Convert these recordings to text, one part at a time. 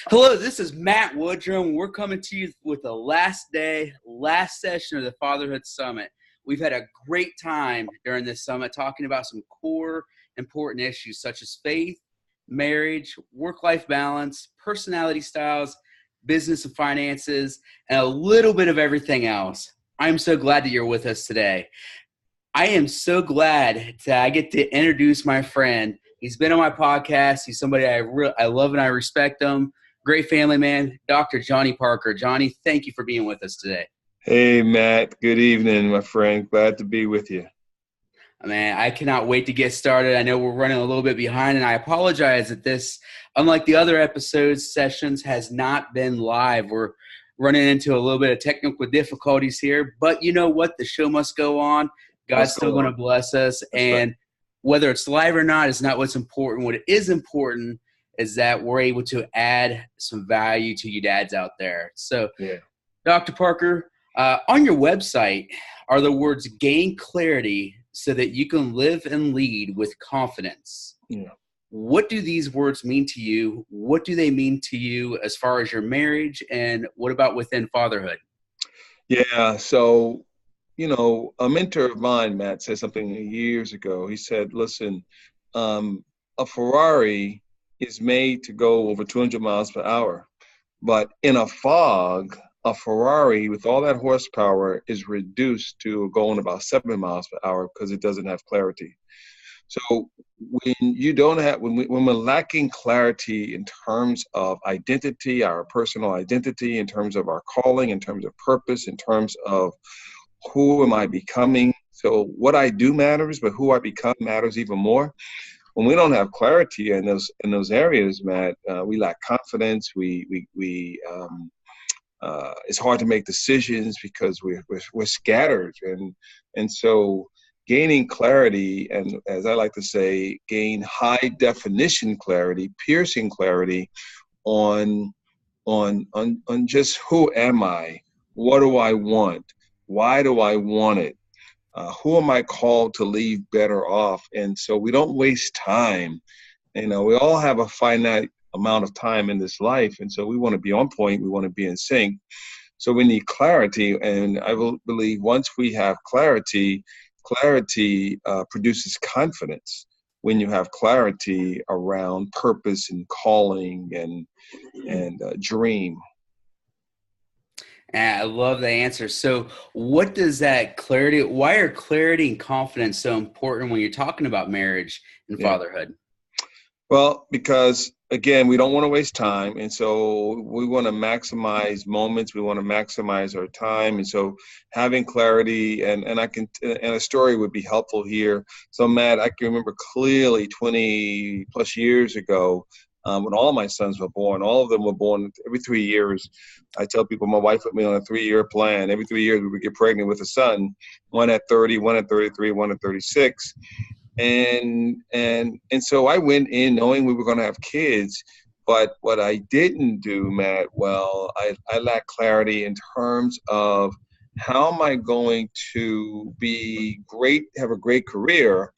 Hello, this is Matt Woodrum. We're coming to you with the last session of the Fatherhood Summit. We've had a great time during this summit talking about some core important issues such as faith, marriage, work-life balance, personality styles, business and finances, and a little bit of everything else. I'm so glad that you're with us today. I am so glad that I get to introduce my friend. He's been on my podcast. He's somebody I love and I respect him. Great family man, Dr. Johnny Parker. Johnny, thank you for being with us today. Hey, Matt. Good evening, my friend. Glad to be with you. Man, I cannot wait to get started. I know we're running a little bit behind, and I apologize that this, unlike the other episodes, sessions has not been live. We're running into a little bit of technical difficulties here, but you know what? The show must go on. God's still going to bless us, and whether it's live or not is not what's important. What is important is that we're able to add some value to you dads out there. So, yeah. Dr. Parker, on your website are the words gain clarity so that you can live and lead with confidence. Yeah. What do these words mean to you? What do they mean to you as far as your marriage, and what about within fatherhood? Yeah, so, a mentor of mine, Matt, said something years ago. He said, listen, a Ferrari is made to go over 200 miles per hour. But in a fog, a Ferrari with all that horsepower is reduced to going about 7 miles per hour because it doesn't have clarity. So when we're lacking clarity in terms of identity, our personal identity, in terms of our calling, in terms of purpose, in terms of who am I becoming? So what I do matters, but who I become matters even more. When we don't have clarity in those areas, Matt, we lack confidence. It's hard to make decisions because we're scattered, and so gaining clarity, and as I like to say, gain high definition clarity, piercing clarity on just who am I, what do I want, why do I want it. Who am I called to leave better off? And so we don't waste time. We all have a finite amount of time in this life. And so we want to be on point. We want to be in sync. So we need clarity. And I believe once we have clarity produces confidence. When you have clarity around purpose and calling and dream. And I love the answer. So what does that clarity, why are clarity and confidence so important when you're talking about marriage and fatherhood? Well, because again, we don't want to waste time. And so we want to maximize moments. We want to maximize our time. And so having clarity and a story would be helpful here. So Matt, I can remember clearly 20 plus years ago, when all my sons were born. All of them were born every 3 years. I tell people my wife put me on a 3-year plan. Every 3 years we would get pregnant with a son, one at 30, one at 33, one at 36. And so I went in knowing we were going to have kids. But what I didn't do, Matt, I lack clarity in terms of how am I going to be great, have a great career,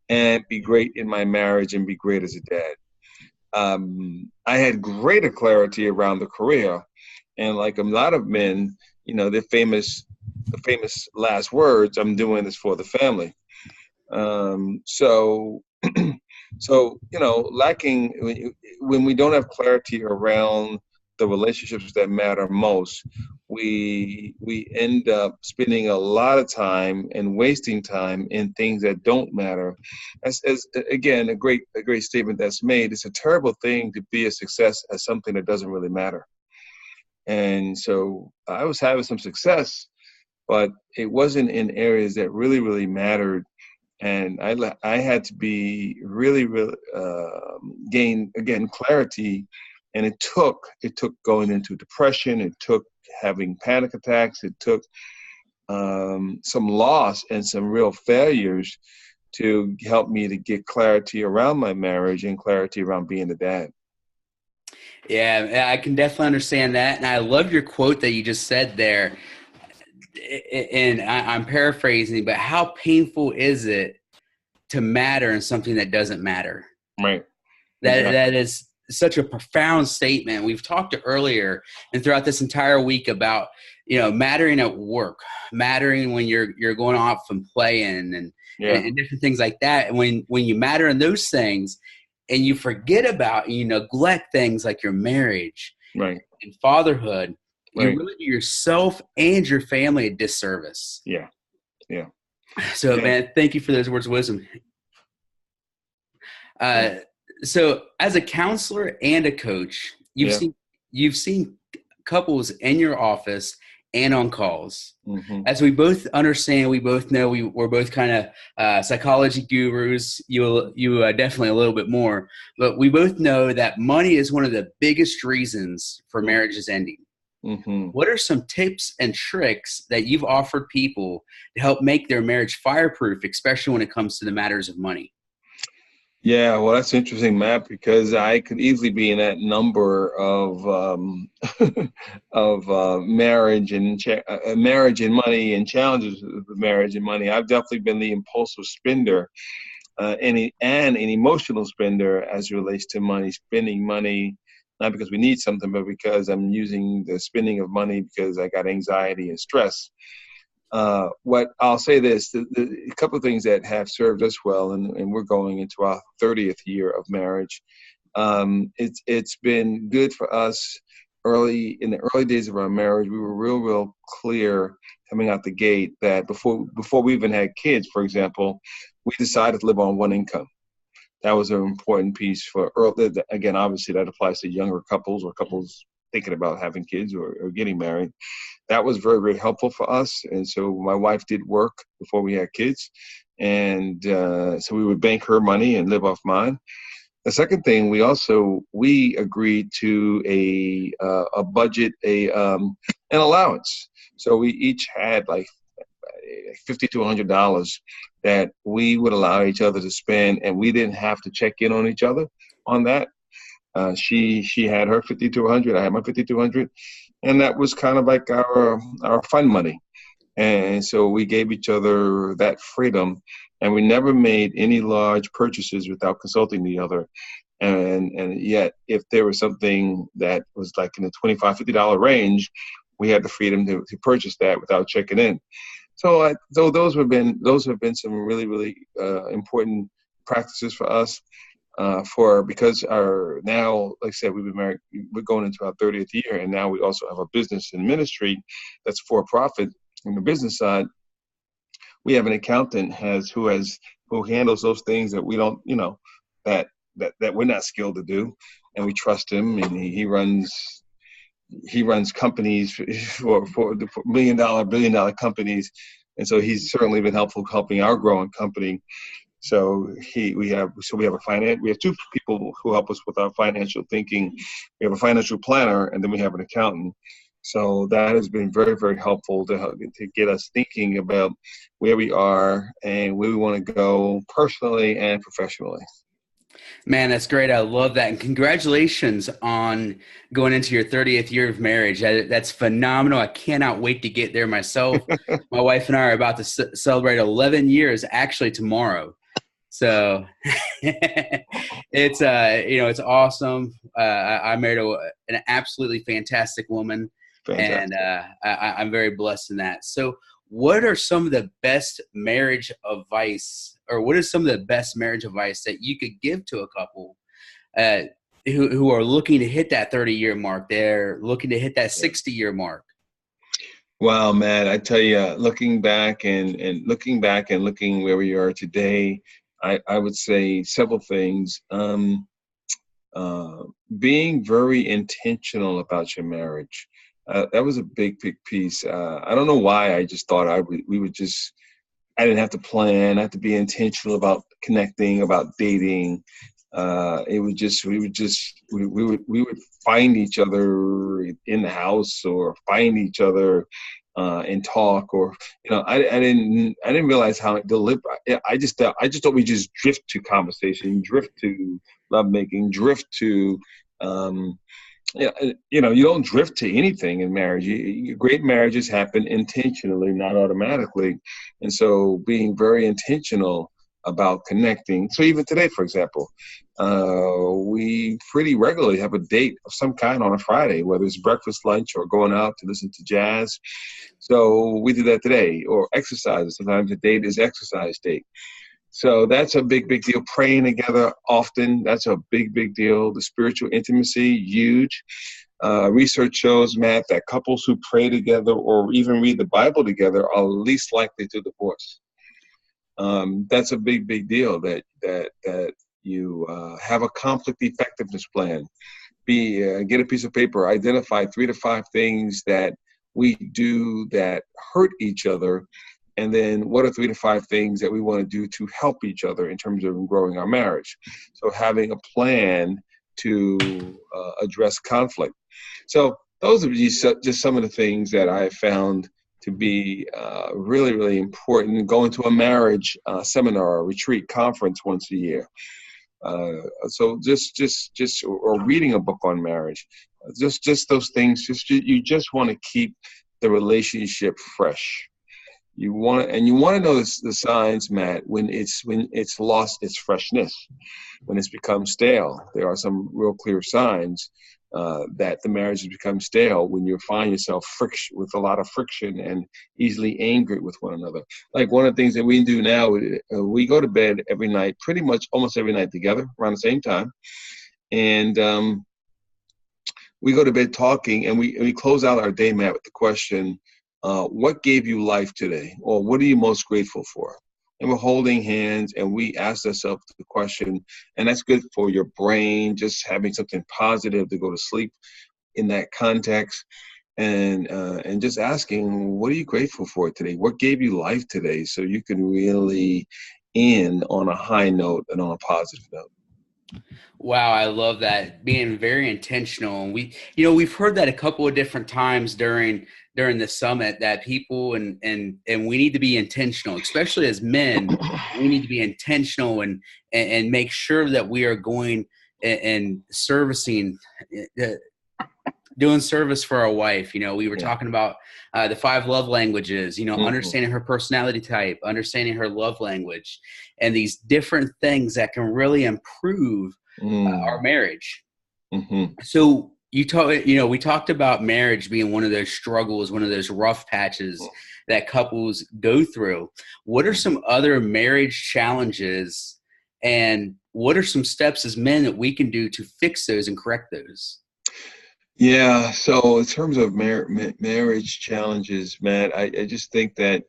and be great in my marriage and be great as a dad. I had greater clarity around the career, and like a lot of men, the famous last words, I'm doing this for the family. Lacking when we don't have clarity around the relationships that matter most, we end up spending a lot of time and wasting time in things that don't matter. As again, a great statement that's made. It's a terrible thing to be a success at something that doesn't really matter. And so I was having some success, but it wasn't in areas that really, really mattered. And I had to be really gain again clarity. And it took going into depression. It took having panic attacks. It took some loss and some real failures to help me to get clarity around my marriage and clarity around being a dad. Yeah, I can definitely understand that. And I love your quote that you just said there. And I'm paraphrasing, but how painful is it to matter in something that doesn't matter? Right. That is such a profound statement. We've talked earlier and throughout this entire week about, mattering at work, mattering when you're going off and playing and different things like that. And when you matter in those things and you forget about and you neglect things like your marriage right. and fatherhood, you Right. really do yourself and your family a disservice. Yeah. Yeah. So, Yeah. man, thank you for those words of wisdom. Yeah. So as a counselor and a coach, Yeah. you've seen couples in your office and on calls. Mm-hmm. As we both understand, we both know we're both kind of psychology gurus. You definitely a little bit more, but we both know that money is one of the biggest reasons for marriages ending. Mm-hmm. What are some tips and tricks that you've offered people to help make their marriage fireproof, especially when it comes to the matters of money? Yeah, well, that's interesting, Matt, because I could easily be in that number of of marriage and money and challenges with marriage and money. I've definitely been the impulsive spender, and an emotional spender as it relates to money, spending money not because we need something, but because I'm using the spending of money because I got anxiety and stress. What I'll say this, a couple of things that have served us well, and we're going into our 30th year of marriage. It's been good for us in the early days of our marriage. We were real clear coming out the gate that before we even had kids, for example, we decided to live on one income. That was an important piece for early. Again, obviously that applies to younger couples or couples thinking about having kids or getting married. That was very helpful for us. And so my wife did work before we had kids. And so we would bank her money and live off mine. The second thing, we agreed to a budget, an allowance. So we each had like $50 to $100 that we would allow each other to spend, and we didn't have to check in on each other on that. She had her 50 to 100, I had my 50 to 100, and that was kind of like our fun money. And so we gave each other that freedom, and we never made any large purchases without consulting the other. And yet, if there was something that was like in the $25, $50 range, we had the freedom to purchase that without checking in. So those have been some really important practices for us. Because now, like I said, we've been married, we're going into our 30th year, and now we also have a business and ministry that's for profit. On the business side, we have an accountant who handles those things that we don't, that we're not skilled to do, and we trust him, and he runs companies for $1 billion companies, and so he's certainly been helping our growing company. So we have two people who help us with our financial thinking. We have a financial planner, and then we have an accountant. So that has been very helpful to get us thinking about where we are and where we want to go personally and professionally. Man, that's great. I love that. And congratulations on going into your 30th year of marriage. That's phenomenal. I cannot wait to get there myself. My wife and I are about to celebrate 11 years actually tomorrow. So it's awesome. I married an absolutely fantastic woman. Fantastic. And I'm very blessed in that. So what are some of the best marriage advice, or what is some of the best marriage advice that you could give to a couple who are looking to hit that 30-year mark? They're looking to hit that 60-year mark. Wow, man, I tell you, looking back and looking where we are today, I would say several things. Being very intentional about your marriage. That was a big piece. I don't know why I just thought I didn't have to plan, I had to be intentional about connecting, about dating. We would find each other in the house or find each other and talk, or I didn't realize how deliberate. I just thought we just drift to conversation, drift to lovemaking, drift to you don't drift to anything in marriage. Great marriages happen intentionally, not automatically. And so being very intentional about connecting. So even today, for example, we pretty regularly have a date of some kind on a Friday, whether it's breakfast, lunch, or going out to listen to jazz. So we do that today, or exercise. Sometimes the date is exercise date. So that's a big, big deal. Praying together often, that's a big, big deal. The spiritual intimacy, huge. Research shows, Matt, that couples who pray together or even read the Bible together are least likely to divorce. That's a big, big deal that you have a conflict effectiveness plan. Get a piece of paper, identify 3 to 5 things that we do that hurt each other, and then what are 3 to 5 things that we want to do to help each other in terms of growing our marriage. So having a plan to address conflict. So those are just some of the things that I found to be really, really important. Going to a marriage seminar, retreat, conference once a year. So or reading a book on marriage, just those things. You just want to keep the relationship fresh. You want to know the signs, Matt, when it's lost its freshness, when it's become stale. There are some real clear signs that the marriage has become stale when you find yourself with a lot of friction and easily angry with one another. Like one of the things that we do now, we go to bed every night, pretty much almost every night together around the same time. And we go to bed talking, and we close out our day, Matt, with the question, what gave you life today? Or what are you most grateful for? And we're holding hands, and we ask ourselves the question, and that's good for your brain, just having something positive to go to sleep in that context, and just asking, what are you grateful for today? What gave you life today? So you can really end on a high note and on a positive note. Wow, I love that. Being very intentional. And we've heard that a couple of different times during the summit, that people and we need to be intentional, especially as men. We need to be intentional and make sure that we are going and servicing, doing service for our wife. We were talking about the 5 love languages, understanding her personality type, understanding her love language, and these different things that can really improve our marriage. So we talked about marriage being one of those struggles, one of those rough patches that couples go through. What are some other marriage challenges, and what are some steps as men that we can do to fix those and correct those? Yeah, so in terms of marriage challenges, Matt, I just think that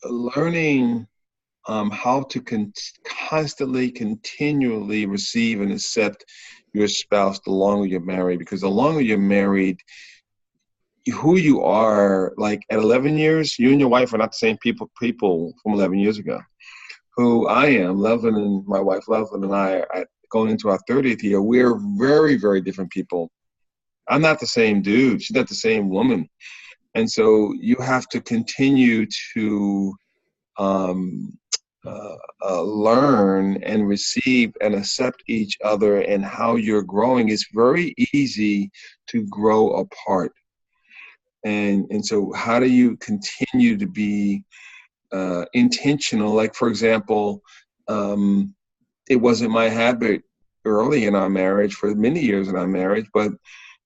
learning how to constantly, continually receive and accept your spouse the longer you're married, because the longer you're married, who you are, like at 11 years, you and your wife are not the same people from 11 years ago. Who I am, Loveland, and my wife Loveland and I are going into our 30th year. We're very, very different people. I'm not the same dude. She's not the same woman. And so you have to continue to learn and receive and accept each other and how you're growing. It's very easy to grow apart. And so how do you continue to be intentional? Like, for example, it wasn't my habit early in our marriage, for many years in our marriage, but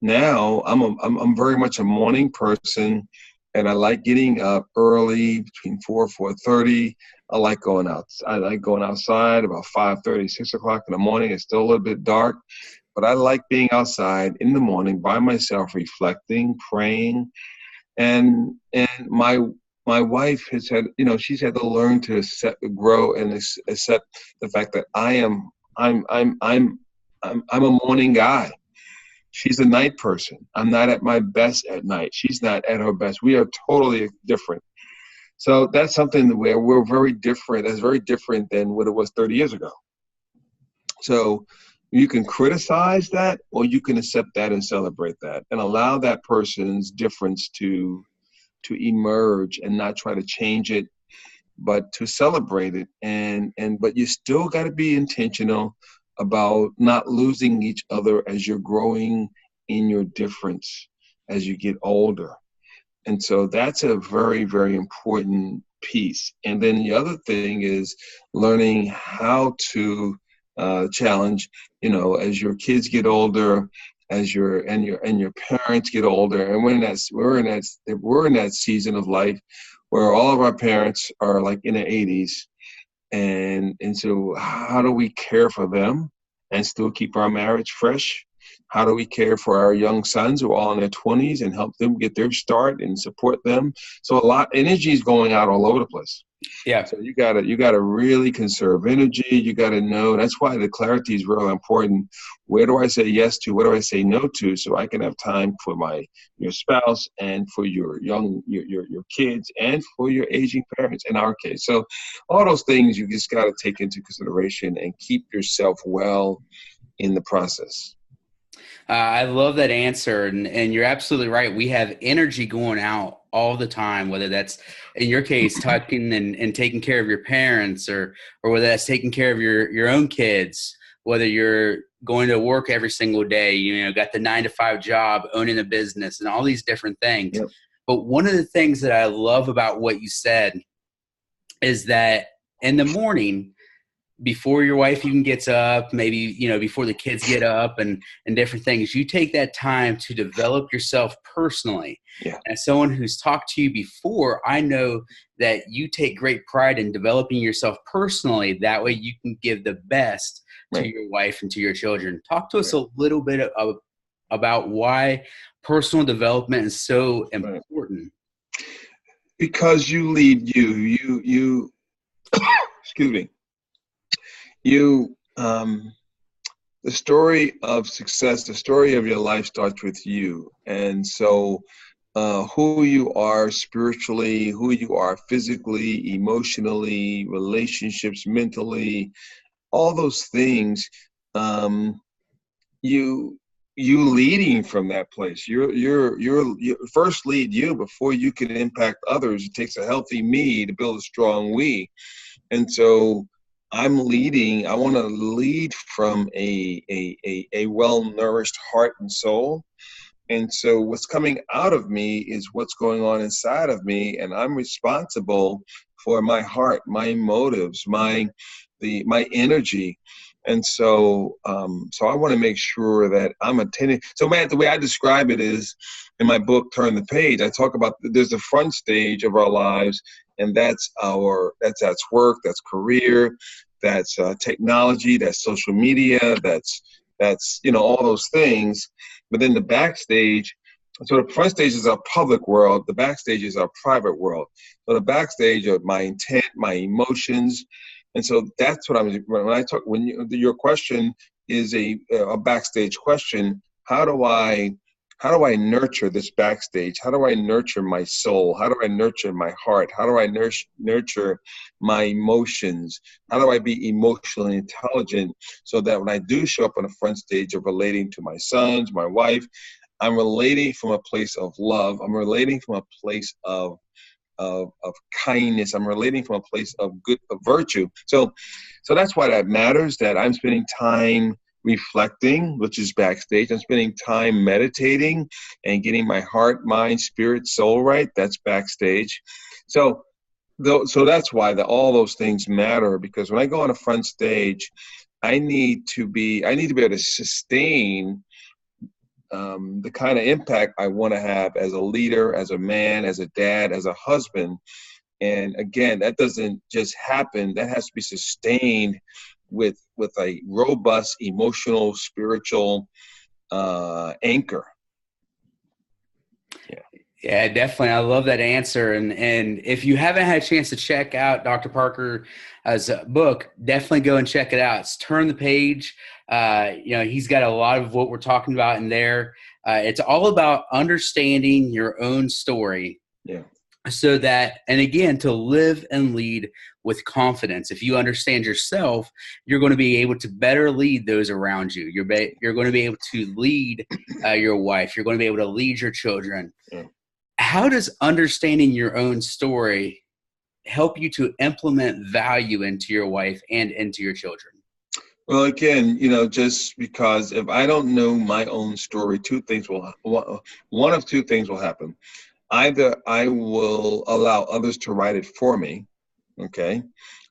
now I'm very much a morning person, and I like getting up early between 4:30. I like going out. I like going outside about 5:30, 6 o'clock in the morning. It's still a little bit dark, but I like being outside in the morning by myself, reflecting, praying, and my wife has had, she's had to learn to grow and accept the fact that I'm a morning guy. She's a night person. I'm not at my best at night. She's not at her best. We are totally different. So that's something where we're very different. That's very different than what it was 30 years ago. So you can criticize that, or you can accept that and celebrate that and allow that person's difference to emerge and not try to change it, but to celebrate it. But you still got to be intentional about not losing each other as you're growing in your difference as you get older. And so that's a very, very important piece. And then the other thing is learning how to challenge, as your kids get older, as your parents get older, and we're in that season of life where all of our parents are like in their 80s, and so how do we care for them and still keep our marriage fresh? How do we care for our young sons who are all in their 20s and help them get their start and support them? So a lot energy is going out all over the place. Yeah. So you gotta really conserve energy. You gotta know. That's why the clarity is really important. Where do I say yes to? What do I say no to? So I can have time for your spouse and for your kids and for your aging parents in our case. So all those things you just gotta take into consideration and keep yourself well in the process. I love that answer. And you're absolutely right. We have energy going out all the time, whether that's in your case, talking and taking care of your parents, or whether that's taking care of your own kids, whether you're going to work every single day, got the 9-to-5 job, owning a business and all these different things. Yep. But one of the things that I love about what you said is that in the morning, before your wife even gets up, maybe, before the kids get up and different things, you take that time to develop yourself personally. Yeah. As someone who's talked to you before, I know that you take great pride in developing yourself personally. That way you can give the best to your wife and to your children. Talk to us a little bit about why personal development is so important. Because you lead you excuse me. The story of success, the story of your life starts with you. And so who you are spiritually, who you are physically, emotionally, relationships, mentally, all those things, you leading from that place. You first lead you before you can impact others. It takes a healthy me to build a strong we. And so I'm leading. I want to lead from a well-nourished heart and soul. And so what's coming out of me is what's going on inside of me, and I'm responsible for my heart, my motives, my energy. And so so I want to make sure that I'm attending. So Matt, the way I describe it is in my book, Turn the Page, I talk about there's the front stage of our lives, and that's work, that's career, that's technology, that's social media, that's all those things. But then the backstage, so the front stage is our public world, the backstage is our private world. So the backstage are my intent, my emotions. And so that's what your question is a backstage question. How do I nurture this backstage? How do I nurture my soul? How do I nurture my heart? How do I nurture my emotions? How do I be emotionally intelligent so that when I do show up on the front stage of relating to my sons, my wife, I'm relating from a place of love. I'm relating from a place of kindness. I'm relating from a place of virtue. So that's why that matters, that I'm spending time reflecting, which is backstage. I'm spending time meditating and getting my heart, mind, spirit, soul right. That's backstage. So that's why all those things matter, because when I go on a front stage, I need to be able to sustain the kind of impact I want to have as a leader, as a man, as a dad, as a husband. And again, that doesn't just happen. That has to be sustained with a robust emotional, spiritual anchor. Yeah, definitely. I love that answer. And if you haven't had a chance to check out Dr. Parker's book, definitely go and check it out. It's Turn the Page. He's got a lot of what we're talking about in there. It's all about understanding your own story. Yeah. So that, and again, to live and lead with confidence. If you understand yourself, you're going to be able to better lead those around you. You're going to be able to lead your wife. You're going to be able to lead your children. Yeah. How does understanding your own story help you to implement value into your wife and into your children? Well, again, just because if I don't know my own story, one of two things will happen. Either I will allow others to write it for me, okay?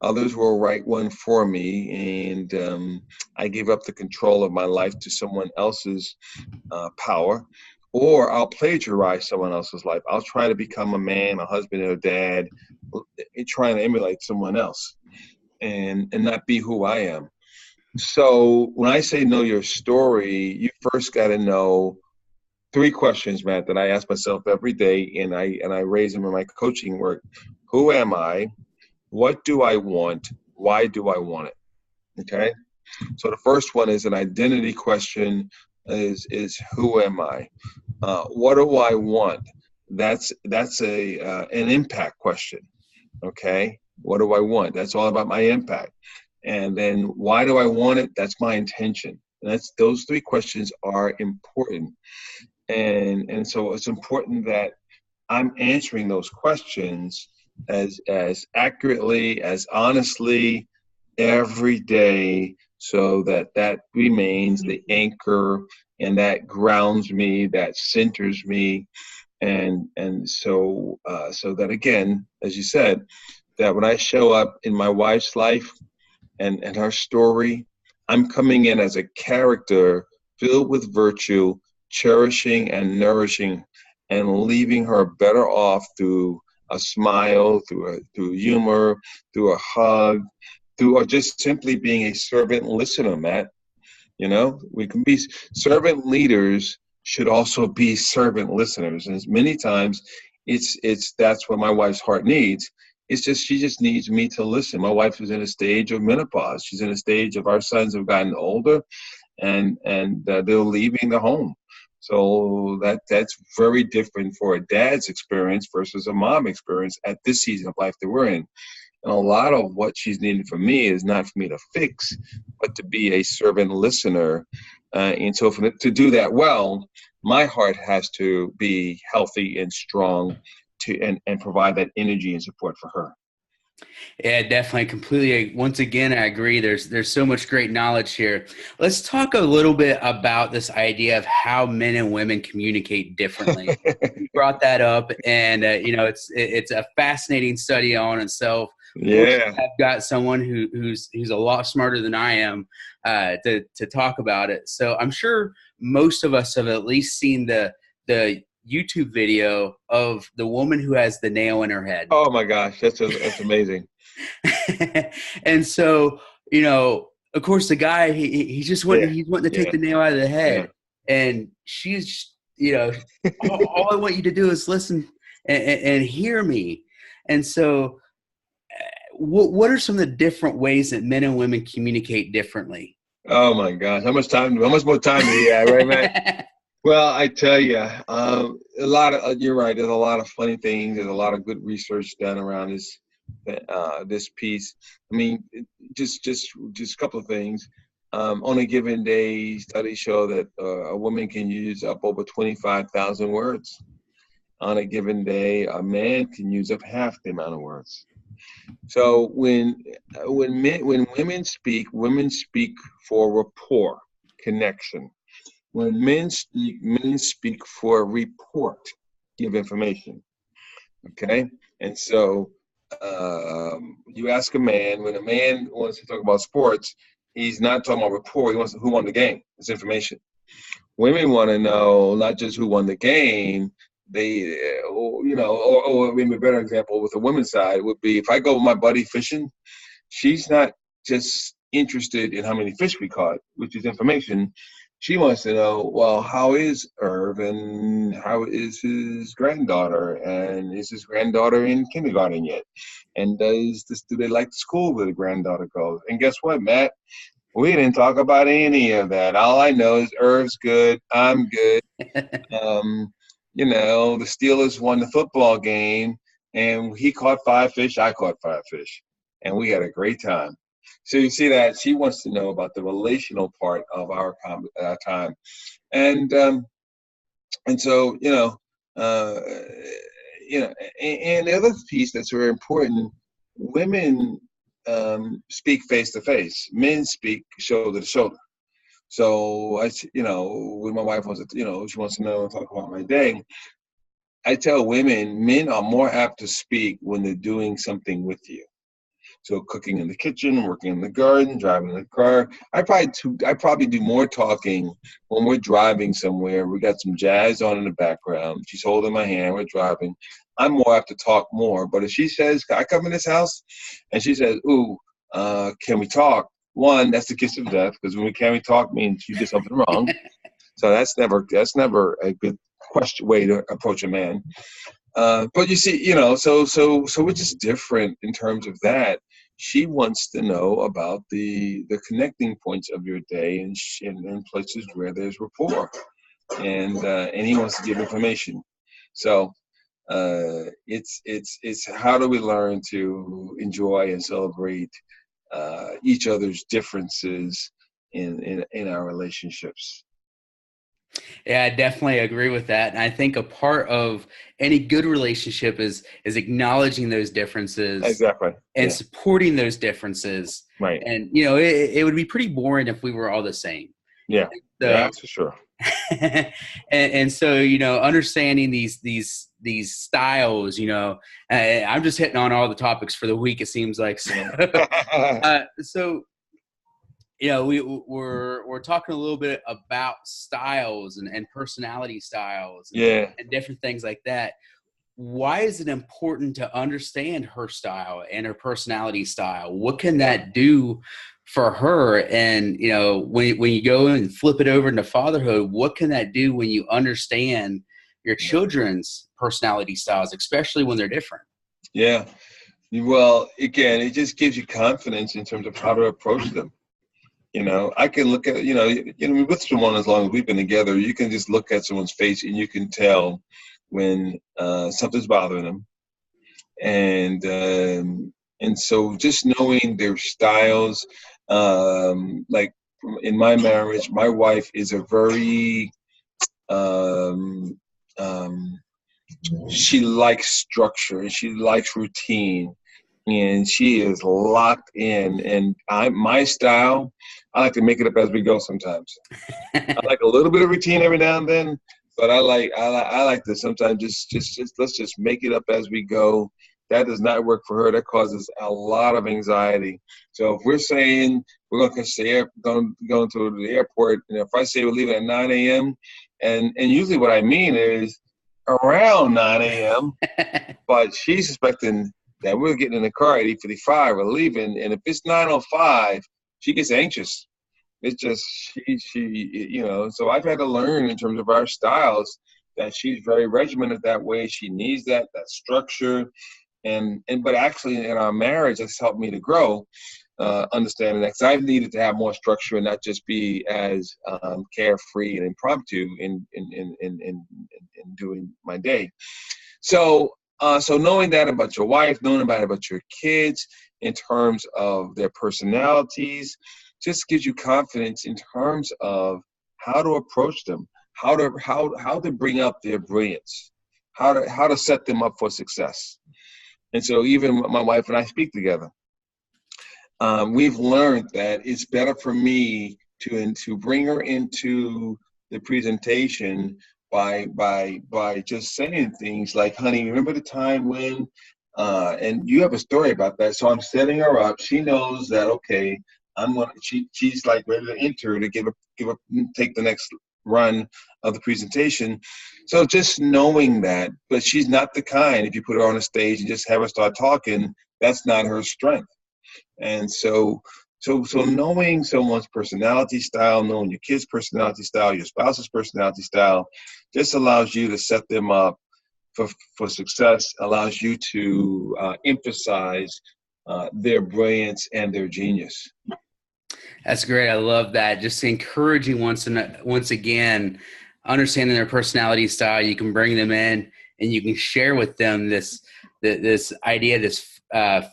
Others will write one for me, and I give up the control of my life to someone else's power, or I'll plagiarize someone else's life. I'll try to become a man, a husband, or a dad, trying to emulate someone else, and not be who I am. So when I say know your story, you first got to know three questions, Matt, that I ask myself every day, and I raise them in my coaching work. Who am I? What do I want? Why do I want it? Okay. So the first one is an identity question. Is who am I? What do I want? That's a an impact question. Okay. What do I want? That's all about my impact. And then why do I want it? That's my intention. And that's those three questions are important. And so it's important that I'm answering those questions as accurately, as honestly every day, so that that remains the anchor, and that grounds me, that centers me, and so that, again, as you said, that when I show up in my wife's life and her story, I'm coming in as a character filled with virtue, cherishing and nourishing, and leaving her better off through a smile, through humor, through a hug, through, or just simply being a servant listener, Matt. You know, we can be servant leaders, should also be servant listeners. And as many times it's that's what my wife's heart needs. It's just she just needs me to listen. My wife is in a stage of menopause. She's in a stage of, our sons have gotten older, and they're leaving the home. So that's very different for a dad's experience versus a mom experience at this season of life that we're in. And a lot of what she's needing from me is not for me to fix, but to be a servant listener. And so to do that well, my heart has to be healthy and strong and provide that energy and support for her. Yeah, definitely. Completely. Once again, I agree. There's so much great knowledge here. Let's talk a little bit about this idea of how men and women communicate differently. You brought that up, and it's a fascinating study on itself. Fortunately, Yeah. I've got someone who's a lot smarter than I am to talk about it. So I'm sure most of us have at least seen the YouTube video of the woman who has the nail in her head. Oh my gosh, that's amazing. And so, of course, the guy Yeah, he's wanting to take yeah, the nail out of the yeah. head, and she's all I want you to do is listen and hear me. And so, what are some of the different ways that men and women communicate differently? Oh my gosh, how much more time do we have, right, Matt? Well, I tell you, a lot of you're right. There's a lot of funny things. There's a lot of good research done around this piece. I mean, just a couple of things. On a given day, studies show that a woman can use up over 25,000 words. On a given day, a man can use up half the amount of words. So when women speak for rapport, connection. When men speak for report, give information. Okay, and so you ask a man, when a man wants to talk about sports, he's not talking about report. He wants to, who won the game. It's information. Women want to know not just who won the game. They, or maybe a better example with the women's side would be, if I go with my buddy fishing, she's not just interested in how many fish we caught, which is information. She wants to know, well, how is Irv, and how is his granddaughter, and is his granddaughter in kindergarten yet? And do they like the school where the granddaughter goes? And guess what, Matt? We didn't talk about any of that. All I know is Irv's good, I'm good. Um, the Steelers won the football game, and he caught five fish, I caught five fish, and we had a great time. So you see that she wants to know about the relational part of our time, and so uh, and the other piece that's very important: women speak face to face, men speak shoulder to shoulder. So when my wife wants to, she wants to know and talk about my day. I tell women, men are more apt to speak when they're doing something with you. So cooking in the kitchen, working in the garden, driving in the car. I probably do more talking when we're driving somewhere. We got some jazz on in the background. She's holding my hand. We're driving. I'm more apt to talk more. But if she says, "Can I come in this house?" and she says, "Ooh, can we talk?" One, that's the kiss of death, because when we can we talk means you did something wrong. So that's never a good way to approach a man. But you see, so we're just different in terms of that. She wants to know about the connecting points of your day and places where there's rapport, and he wants to give information. So it's how do we learn to enjoy and celebrate each other's differences in our relationships. Yeah, I definitely agree with that. And I think a part of any good relationship is acknowledging those differences Exactly. and Yeah. supporting those differences. Right. And, you know, it would be pretty boring if we were all the same. Yeah. So, That's for sure. and so, you know, understanding these styles, you know, I'm just hitting on all the topics for the week, it seems like. So, so you know, we're talking a little bit about styles and personality styles Yeah. and different things like that. Why is it important to understand her style and her personality style? What can that do for her? And, you know, when you go and flip it over into fatherhood, what can that do when you understand your children's personality styles, especially when they're different? Yeah. Well, again, it just gives you confidence in terms of how to approach them. I can look at, with someone as long as we've been together, you can just look at someone's face and you can tell when something's bothering them. And so just knowing their styles, like in my marriage, my wife is a very, um, um, she likes structure and she likes routine, and she is locked in. And my style, I like to make it up as we go sometimes. I like a little bit of routine every now and then, but I like to sometimes just let's just make it up as we go. That does not work for her. That causes a lot of anxiety. So if we're saying we're going to catch going to the airport, and if I say we're leaving at 9 a.m., and usually what I mean is around 9 a.m., but she's suspecting that we're getting in the car at 8:55, we're leaving, and if it's 9:05, she gets anxious. It's just so I've had to learn in terms of our styles that she's very regimented that way. She needs that structure, but actually in our marriage, it's helped me to grow, understanding that, because I've needed to have more structure and not just be as carefree and impromptu in doing my day. So knowing that about your wife, knowing about your kids in terms of their personalities, just gives you confidence in terms of how to approach them, how to bring up their brilliance, how to set them up for success. And so even my wife and I speak together. We've learned that it's better for me to bring her into the presentation by just saying things like, "Honey, remember the time when?" And you have a story about that. So I'm setting her up. She knows that, okay, she's like ready to enter to take the next run of the presentation. So just knowing that, but she's not the kind, if you put her on a stage and just have her start talking, that's not her strength. And so knowing someone's personality style, knowing your kid's personality style, your spouse's personality style, just allows you to set them up for success, allows you to emphasize their brilliance and their genius. That's great. I love that. Just encouraging once again, understanding their personality style. You can bring them in and you can share with them this idea, this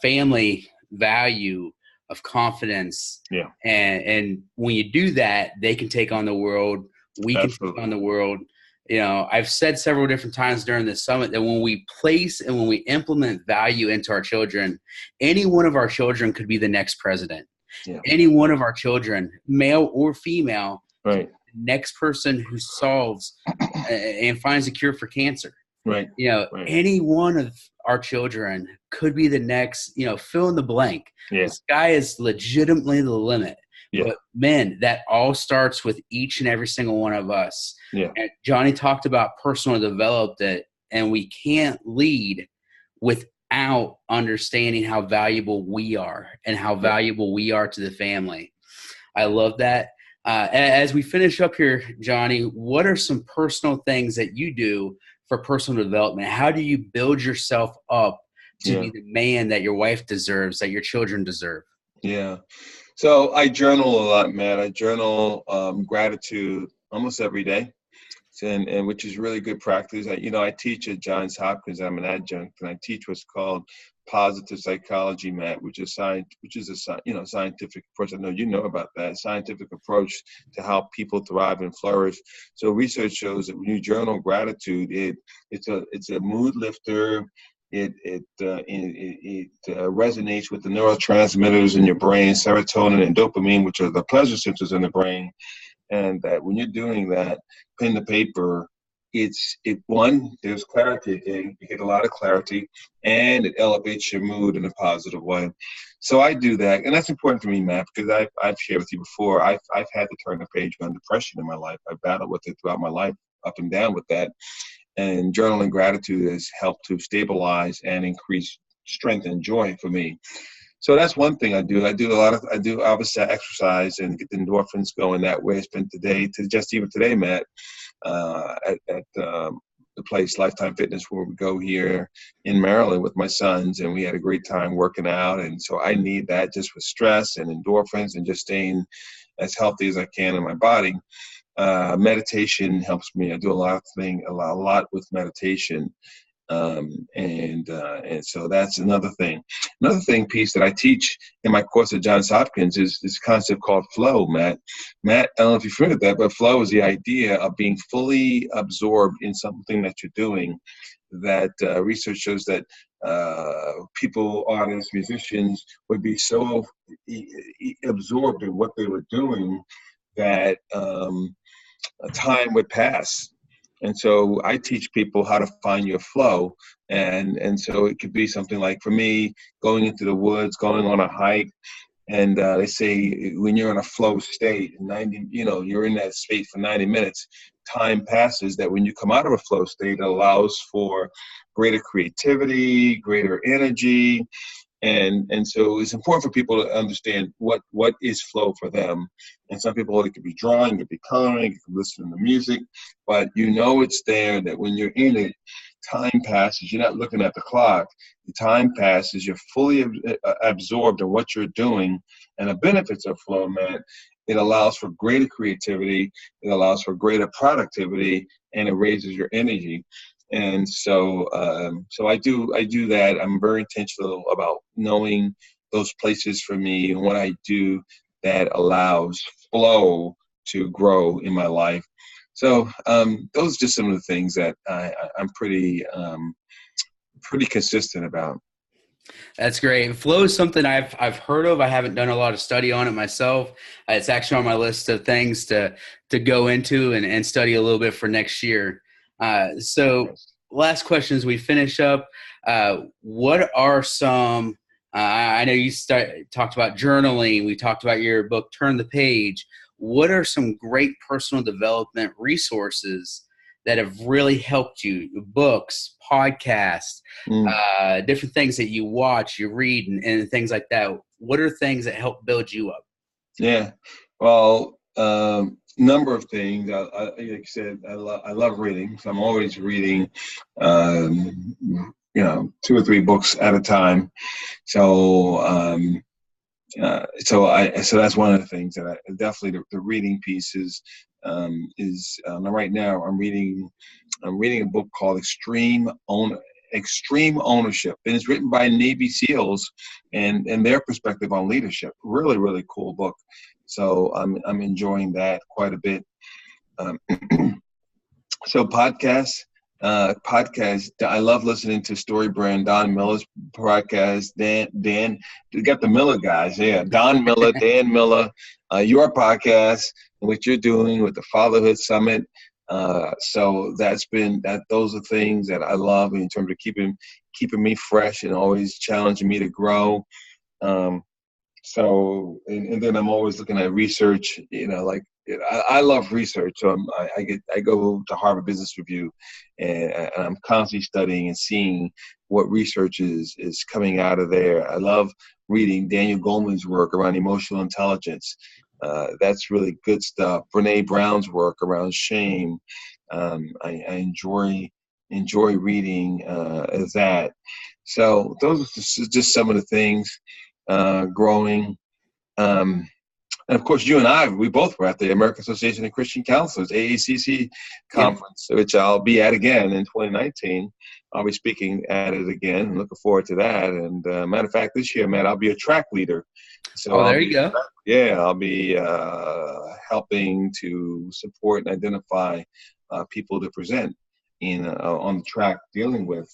family value of confidence. Yeah. And when you do that, they can take on the world. We can take on the world. You know, I've said several different times during this summit that when we place and when we implement value into our children, any one of our children could be the next president. Yeah. Any one of our children, male or female, right, next person who solves and finds a cure for cancer. Right. Right. Any one of our children could be the next, fill in the blank. Yeah. The sky is legitimately the limit. Yeah. But men, that all starts with each and every single one of us. Yeah. And Johnny talked about personal development, and we can't lead without understanding how valuable we are and how valuable we are to the family. I love that. As we finish up here, Johnny, what are some personal things that you do for personal development? How do you build yourself up to be the man that your wife deserves, that your children deserve? Yeah. So I journal a lot, Matt. I journal gratitude almost every day. And which is really good practice. I teach at Johns Hopkins. I'm an adjunct, and I teach what's called positive psychology, Matt, which is a scientific approach. I know you know about that scientific approach to how people thrive and flourish. So research shows that when you journal gratitude, it's a mood lifter. It resonates with the neurotransmitters in your brain, serotonin and dopamine, which are the pleasure centers in the brain. And that when you're doing that, pen to paper, there's clarity. You get a lot of clarity, and it elevates your mood in a positive way. So I do that, and that's important for me, Matt, because I've shared with you before. I've had to turn the page on depression in my life. I've battled with it throughout my life, up and down with that. And journaling gratitude has helped to stabilize and increase strength and joy for me. So that's one thing I do. I do obviously exercise and get the endorphins going that way. I spent even today, Matt, at the place Lifetime Fitness where we go here in Maryland with my sons, and we had a great time working out. And so I need that just for stress and endorphins and just staying as healthy as I can in my body. Meditation helps me. I do a lot with meditation. And so that's another thing. Another piece that I teach in my course at Johns Hopkins is this concept called flow, Matt. Matt, I don't know if you're familiar with that, but flow is the idea of being fully absorbed in something that you're doing. That research shows that people, artists, musicians would be so absorbed in what they were doing that time would pass. And so I teach people how to find your flow. And so it could be something like, for me, going into the woods, going on a hike. And they say when you're in a flow state, you're in that state for 90 minutes, time passes, that when you come out of a flow state, it allows for greater creativity, greater energy. And so it's important for people to understand what is flow for them. And some people, it could be drawing, it could be coloring, it could be listening to music, but it's there, that when you're in it, time passes. You're not looking at the clock. The time passes. You're fully absorbed in what you're doing. And the benefits of flow, man, it allows for greater creativity. It allows for greater productivity, and it raises your energy. And so I do that. I'm very intentional about knowing those places for me and what I do that allows flow to grow in my life. So those are just some of the things that I'm pretty consistent about. That's great. Flow is something I've heard of. I haven't done a lot of study on it myself. It's actually on my list of things to go into and study a little bit for next year. So last question as we finish up, what are some, I know you talked about journaling. We talked about your book, Turn the Page. What are some great personal development resources that have really helped you? Books, podcasts, different things that you watch, you read, and things like that. What are things that help build you up? Yeah, well, number of things. Like I said, I love reading, so I'm always reading, 2 or 3 books at a time. So so that's one of the things that I definitely, the reading piece is right now I'm reading a book called Extreme Ownership, and it's written by Navy SEALs and their perspective on leadership. Really, really cool book. So I'm enjoying that quite a bit. So podcasts. I love listening to Story Brand, Don Miller's podcast. Dan, you got the Miller guys, yeah. Don Miller, Dan Miller, your podcast, and what you're doing with the Fatherhood Summit. So those are things that I love in terms of keeping me fresh and always challenging me to grow. Um, and then I'm always looking at research, I love research. So I go to Harvard Business Review, and I'm constantly studying and seeing what research is coming out of there. I love reading Daniel Goleman's work around emotional intelligence. That's really good stuff. Brene Brown's work around shame. I enjoy reading that. So those are just some of the things growing. Um, and of course, you and we both were at the American Association of Christian Counselors, AACC Yep. conference, which I'll be at again in 2019. I'll be speaking at it again. I'm looking forward to that. And matter of fact, this year, Matt, I'll be a track leader. So Oh, there you go. I'll be helping to support and identify people to present on the track dealing with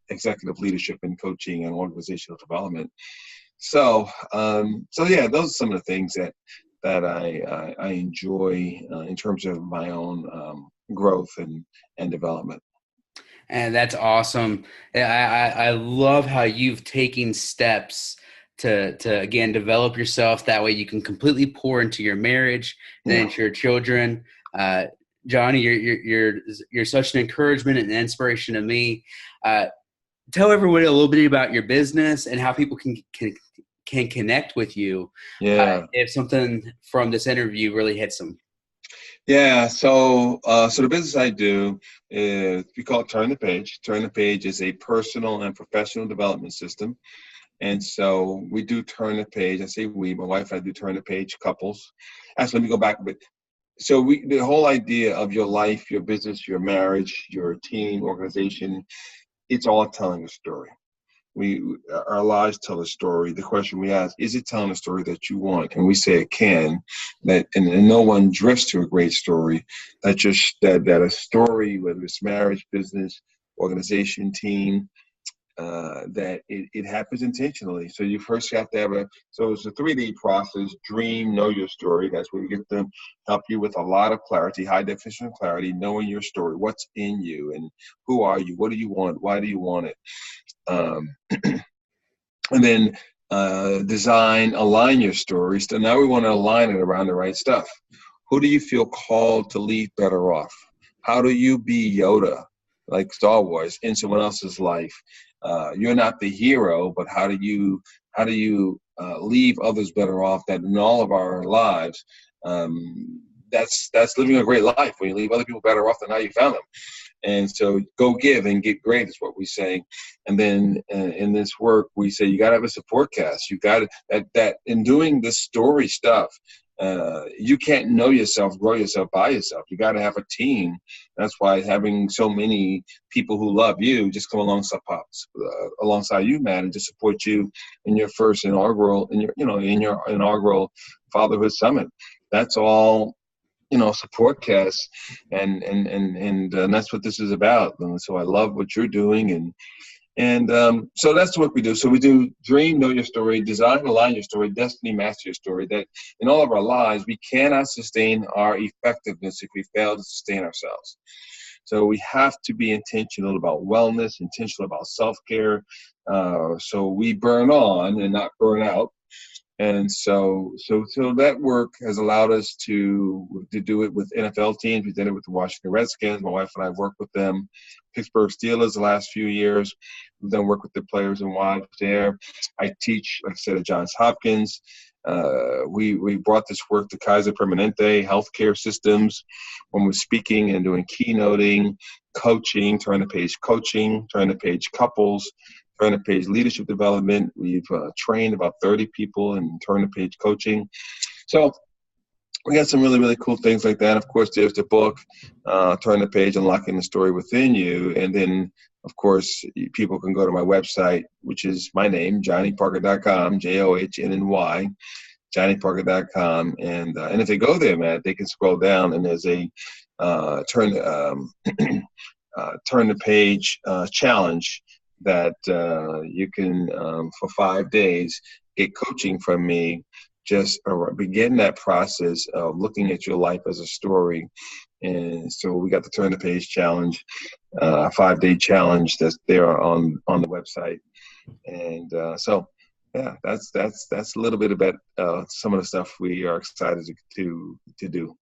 executive leadership and coaching and organizational development. So yeah, those are some of the things that I enjoy in terms of my own growth and development. And that's awesome. I love how you've taken steps to again develop yourself. That way you can completely pour into your marriage and into your children. Johnny, you're such an encouragement and inspiration to me. Tell everybody a little bit about your business and how people can connect with you. Yeah. If something from this interview really hits them. Yeah, so the business I do is, we call it Turn the Page. Turn the Page is a personal and professional development system. And so we do Turn the Page. I say we, my wife and I do Turn the Page couples. Actually, let me go back a bit. So the whole idea of your life, your business, your marriage, your team, organization, it's all telling a story. Our lives tell a story. The question we ask, is it telling a story that you want? And we say it can. And no one drifts to a great story. That a story, whether it's marriage, business, organization, team, that it happens intentionally. So you first have to have so it's a 3D process: dream, know your story. That's where we get to help you with a lot of clarity, high definition clarity, knowing your story, what's in you, and who are you, what do you want, why do you want it. And then design, align your stories. So now we want to align it around the right stuff. Who do you feel called to leave better off? How do you be Yoda, like Star Wars, in someone else's life? You're not the hero, but how do you leave others better off? That in all of our lives, that's living a great life, when you leave other people better off than how you found them. And so go give and get great is what we say. And then in this work, we say you got to have a support cast. You got to, that in doing this story stuff, you can't know yourself, grow yourself by yourself. You got to have a team. That's why having so many people who love you just come alongside you, Matt, and just support you in your first inaugural, in your inaugural Fatherhood Summit. That's all. Support cast, and that's what this is about. And so I love what you're doing, and so that's what we do. So we do dream, know your story, design, align your story, destiny, master your story. That in all of our lives, we cannot sustain our effectiveness if we fail to sustain ourselves. So we have to be intentional about wellness, intentional about self-care, so we burn on and not burn out. And so that work has allowed us to do it with NFL teams. We did it with the Washington Redskins. My wife and I have worked with them. Pittsburgh Steelers the last few years. We've done work with the players and wives there. I teach, like I said, at Johns Hopkins. We brought this work to Kaiser Permanente, healthcare systems, when we're speaking and doing keynoting, coaching, turn the page couples, Turn the Page leadership development. We've trained about 30 people in Turn the Page coaching. So we got some really, really cool things like that. Of course, there's the book, Turn the Page, Unlocking the Story Within You. And then, of course, people can go to my website, which is my name, johnnyparker.com, JOHNNY, johnnyparker.com. And if they go there, Matt, they can scroll down, and there's a Turn the Page challenge that you can, for 5 days, get coaching from me just begin that process of looking at your life as a story. And so we got the Turn the Page Challenge, a 5-day challenge that's there on the website. And so, yeah, that's a little bit about some of the stuff we are excited to do.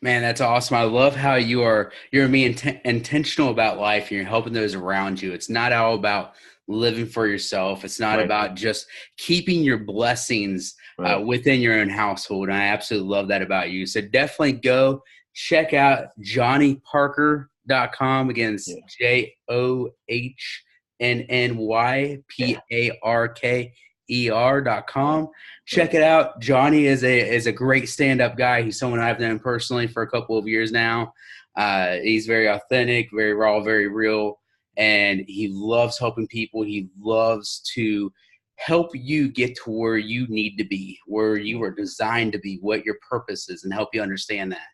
Man, that's awesome. I love how you're being intentional about life and you're helping those around you. It's not all about living for yourself. It's not Right. about just keeping your blessings Right. within your own household. And I absolutely love that about you. So definitely go check out johnnyparker.com. Again, it's JohnnyParker.com. Check it out. Johnny is a great stand-up guy. He's someone I've known personally for a couple of years now. He's very authentic, very raw, very real, and he loves helping people. He loves to help you get to where you need to be, where you were designed to be, what your purpose is, and help you understand that.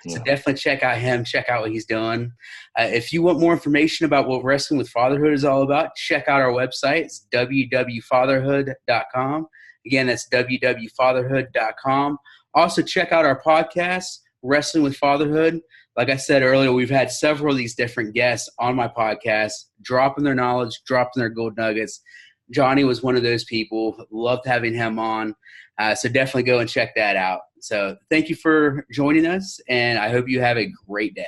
So definitely check out him, check out what he's doing. If you want more information about what Wrestling with Fatherhood is all about, check out our website. It's www.fatherhood.com. Again, that's www.fatherhood.com. Also, check out our podcast, Wrestling with Fatherhood. Like I said earlier, we've had several of these different guests on my podcast, dropping their knowledge, dropping their gold nuggets. Johnny was one of those people. Loved having him on. So definitely go and check that out. So thank you for joining us, and I hope you have a great day.